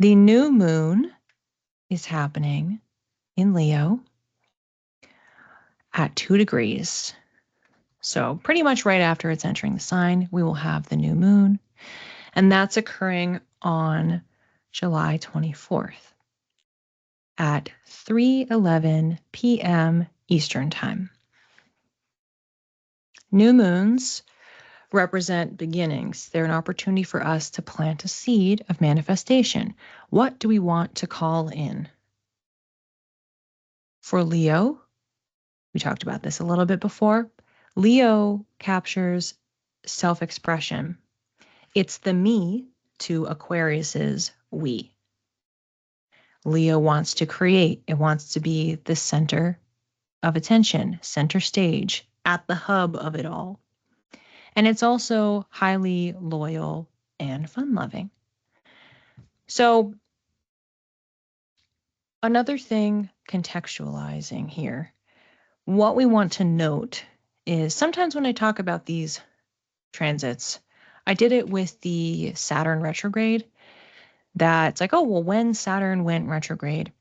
The new moon is happening in Leo at 2 degrees. So pretty much right after it's entering the sign, we will have the new moon. And that's occurring on July 24th at 3:11 p.m. Eastern Time. New moons represent beginnings. They're an opportunity for us to plant a seed of manifestation. What do we want to call in? For Leo, we talked about this a little bit before. Leo captures self-expression. It's the me to Aquarius's we. Leo wants to create. It wants to be the center of attention, center stage, at the hub of it all. And it's also highly loyal and fun-loving. So another thing contextualizing here, what we want to note is sometimes when I talk about these transits, I did it with the Saturn retrograde. That's like, oh, well, when Saturn went retrograde,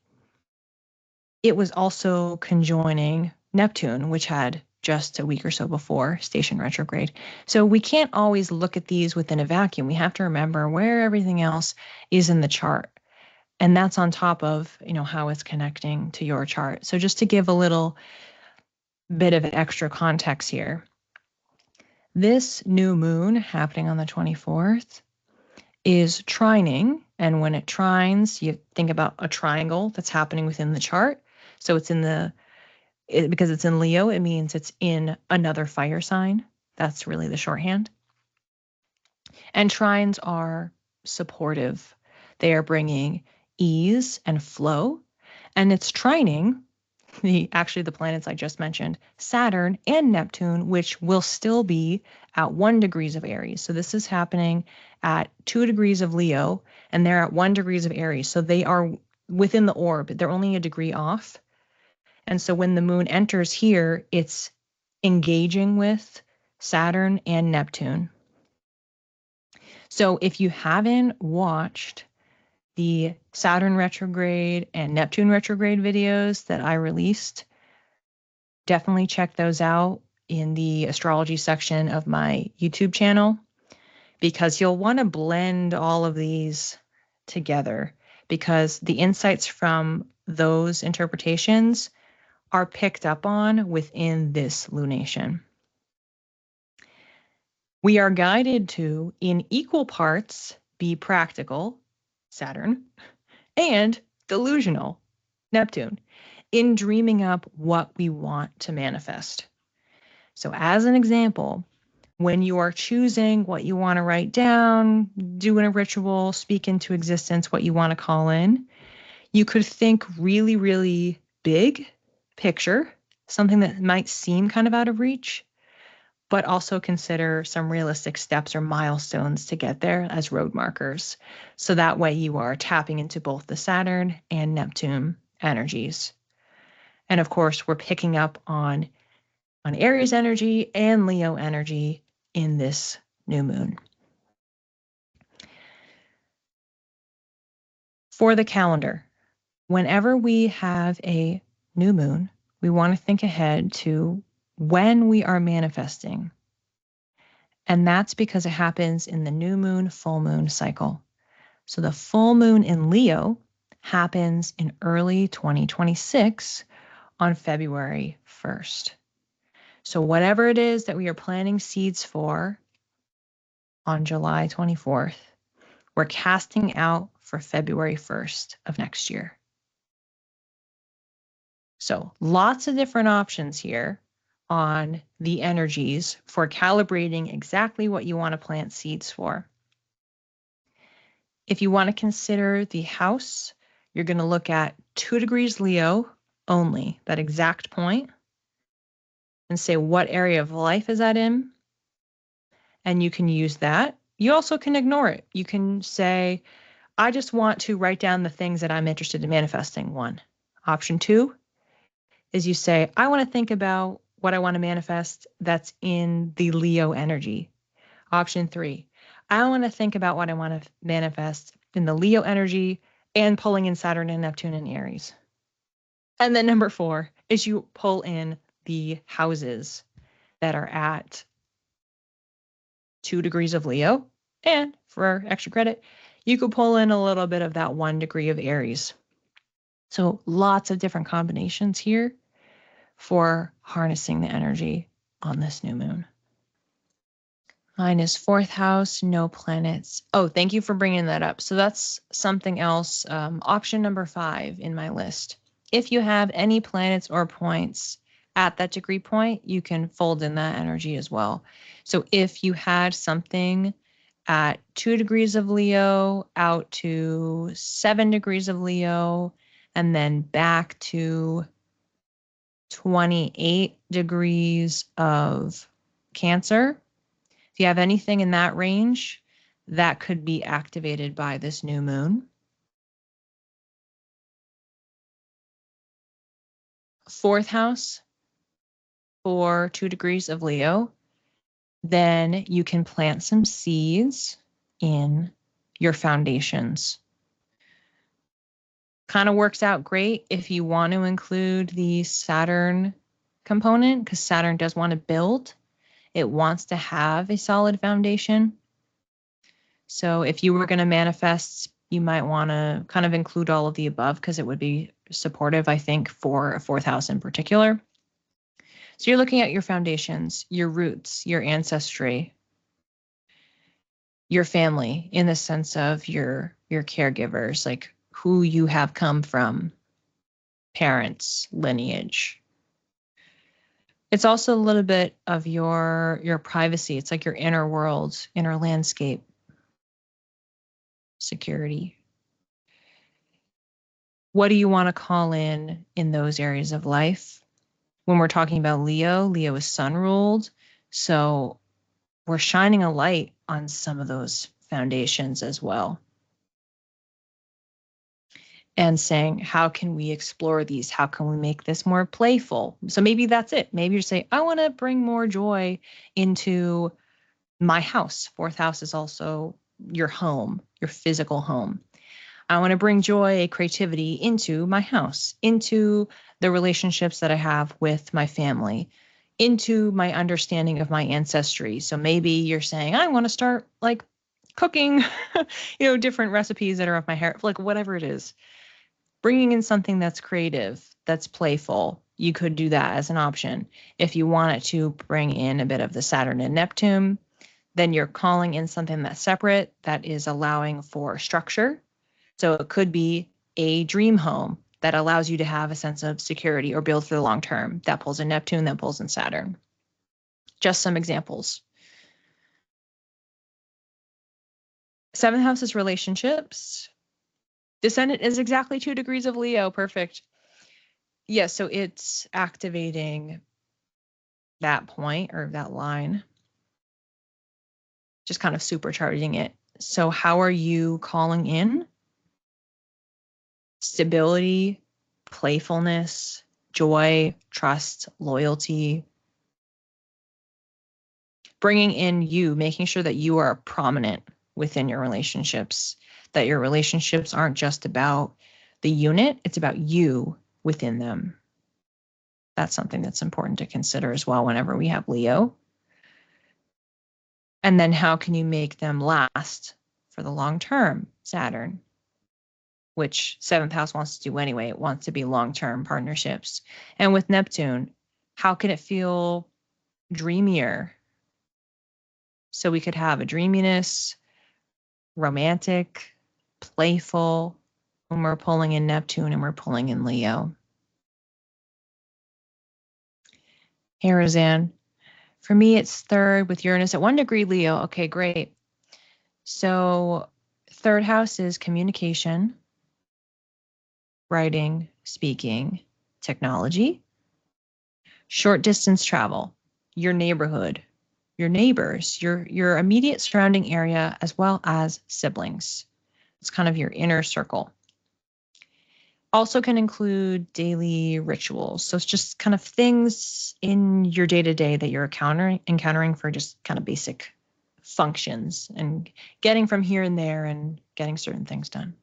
it was also conjoining Neptune, which had just a week or so before station retrograde. So we can't always look at these within a vacuum. We have to remember where everything else is in the chart. And that's on top of, how it's connecting to your chart. So just to give a little bit of extra context here, this new moon happening on the 24th is trining. And when it trines, you think about a triangle that's happening within the chart. So it's because it's in Leo, it means it's in another fire sign. That's really the shorthand. And trines are supportive. They are bringing ease and flow. And it's trining the planets I just mentioned, Saturn and Neptune, which will still be at 1 degrees of Aries. So this is happening at 2 degrees of Leo, and they're at 1 degrees of Aries. So they are within the orb. They're only a degree off. And so when the moon enters here, it's engaging with Saturn and Neptune. So if you haven't watched the Saturn retrograde and Neptune retrograde videos that I released, definitely check those out in the astrology section of my YouTube channel, because you'll want to blend all of these together, because the insights from those interpretations are picked up on within this lunation. We are guided to, in equal parts, be practical, Saturn, and delusional, Neptune, in dreaming up what we want to manifest. So as an example, when you are choosing what you want to write down, doing a ritual, speak into existence what you want to call in, you could think really, really big picture, something that might seem kind of out of reach, but also consider some realistic steps or milestones to get there as road markers. So that way you are tapping into both the Saturn and Neptune energies. And of course, we're picking up on Aries energy and Leo energy in this new moon. For the calendar, whenever we have a new moon, we want to think ahead to when we are manifesting. And that's because it happens in the new moon, full moon cycle. So the full moon in Leo happens in early 2026 on February 1st. So whatever it is that we are planting seeds for on July 24th, we're casting out for February 1st of next year. So lots of different options here on the energies for calibrating exactly what you want to plant seeds for. If you want to consider the house, you're going to look at 2 degrees Leo only, that exact point, and say what area of life is that in, and you can use that. You also can ignore it. You can say, I just want to write down the things that I'm interested in manifesting, 1. Option 2 is you say, I want to think about what I want to manifest that's in the Leo energy. Option 3, I want to think about what I want to manifest in the Leo energy and pulling in Saturn and Neptune in Aries. And then number 4 is you pull in the houses that are at 2 degrees of Leo. And for extra credit, you could pull in a little bit of that 1 degree of Aries. So lots of different combinations here for harnessing the energy on this new moon. Mine is 4th house, no planets. Oh, thank you for bringing that up. So that's something else. Option number 5 in my list. If you have any planets or points at that degree point, you can fold in that energy as well. So if you had something at 2 degrees of Leo out to 7 degrees of Leo, and then back to 28 degrees of Cancer, if you have anything in that range, that could be activated by this new moon. 4th house for 2 degrees of Leo, then you can plant some seeds in your foundations. Kind of works out great if you want to include the Saturn component, because Saturn does want to build. It wants to have a solid foundation. So if you were going to manifest, you might want to kind of include all of the above because it would be supportive, I think, for a 4th house in particular. So you're looking at your foundations, your roots, your ancestry, your family in the sense of your caregivers, like who you have come from, parents, lineage. It's also a little bit of your privacy. It's like your inner world, inner landscape, security. What do you want to call in those areas of life? When we're talking about Leo, Leo is sun ruled. So we're shining a light on some of those foundations as well. And saying, how can we explore these? How can we make this more playful? So maybe that's it. Maybe you're saying, I want to bring more joy into my house. 4th house is also your home, your physical home. I want to bring joy, creativity into my house, into the relationships that I have with my family, into my understanding of my ancestry. So maybe you're saying, I want to start like cooking, different recipes that are of my hair, like whatever it is. Bringing in something that's creative, that's playful, you could do that as an option. If you wanted to bring in a bit of the Saturn and Neptune, then you're calling in something that's separate, that is allowing for structure. So it could be a dream home that allows you to have a sense of security or build for the long term. That pulls in Neptune, that pulls in Saturn. Just some examples. 7th house is relationships. Descendant is exactly 2 degrees of Leo. Perfect. Yeah, so it's activating that point or that line, just kind of supercharging it. So how are you calling in stability, playfulness, joy, trust, loyalty, bringing in you, making sure that you are prominent within your relationships, that your relationships aren't just about the unit, it's about you within them. That's something that's important to consider as well whenever we have Leo. And then how can you make them last for the long term, Saturn, which 7th house wants to do anyway. It wants to be long-term partnerships. And with Neptune, how can it feel dreamier? So we could have a dreaminess, romantic, playful, when we're pulling in Neptune and we're pulling in Leo. Hey, Roseanne. For me, it's 3rd with Uranus at 1 degree Leo. Okay, great. So 3rd house is communication, writing, speaking, technology, short distance travel, your neighborhood, your neighbors, your immediate surrounding area, as well as siblings. It's kind of your inner circle. Also can include daily rituals. So it's just kind of things in your day-to-day that you're encountering for just kind of basic functions and getting from here and there and getting certain things done.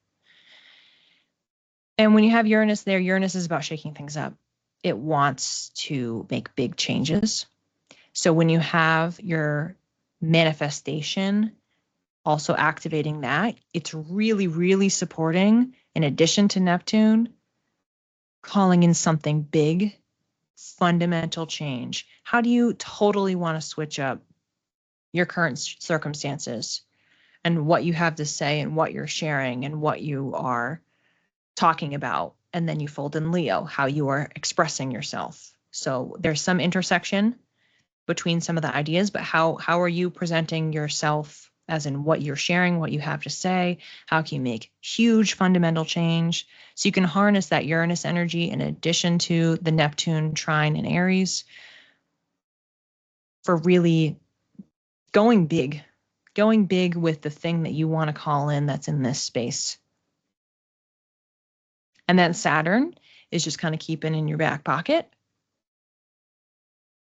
And when you have Uranus there, Uranus is about shaking things up. It wants to make big changes. So when you have your manifestation also activating that, it's really, really supporting, in addition to Neptune, calling in something big, fundamental change. How do you totally want to switch up your current circumstances and what you have to say and what you're sharing and what you are talking about? And then you fold in Leo, how you are expressing yourself. So there's some intersection between some of the ideas, but how are you presenting yourself, as in what you're sharing, what you have to say? How can you make huge fundamental change? So you can harness that Uranus energy in addition to the Neptune trine in Aries for really going big with the thing that you want to call in that's in this space. And then Saturn is just kind of keeping in your back pocket.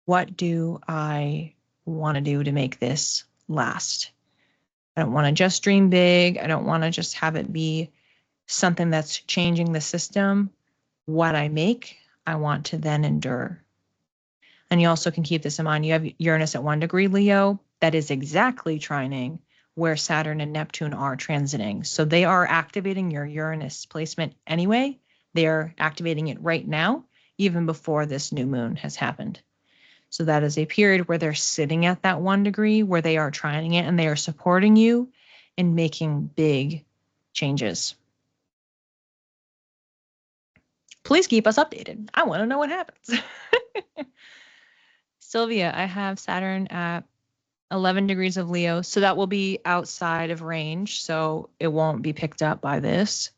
What do I want to do to make this last? I don't want to just dream big. I don't want to just have it be something that's changing the system. What I make, I want to then endure. And you also can keep this in mind. You have Uranus at 1 degree Leo. That is exactly trining where Saturn and Neptune are transiting. So they are activating your Uranus placement anyway. They are activating it right now, even before this new moon has happened. So that is a period where they're sitting at that 1 degree, where they are trining it and they are supporting you in making big changes. Please keep us updated. I want to know what happens. Sylvia, I have Saturn at 11 degrees of Leo, so that will be outside of range, so it won't be picked up by this.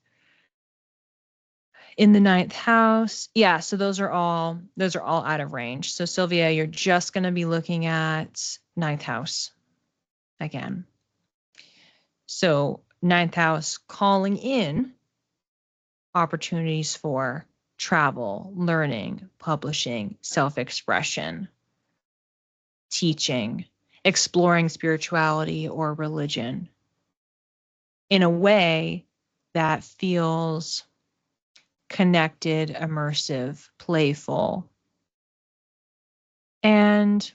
In the 9th house, yeah, so those are all out of range. So Sylvia, you're just going to be looking at 9th house again. So 9th house calling in opportunities for travel, learning, publishing, self-expression, teaching, exploring spirituality or religion in a way that feels connected, immersive, playful. And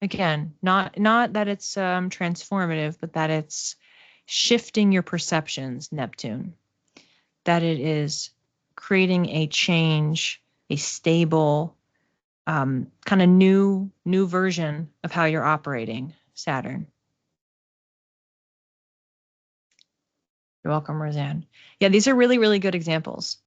again, not that it's transformative, but that it's shifting your perceptions, Neptune. That it is creating a change, a stable, kind of new version of how you're operating, Saturn. You're welcome, Roseanne. Yeah, these are really, really good examples.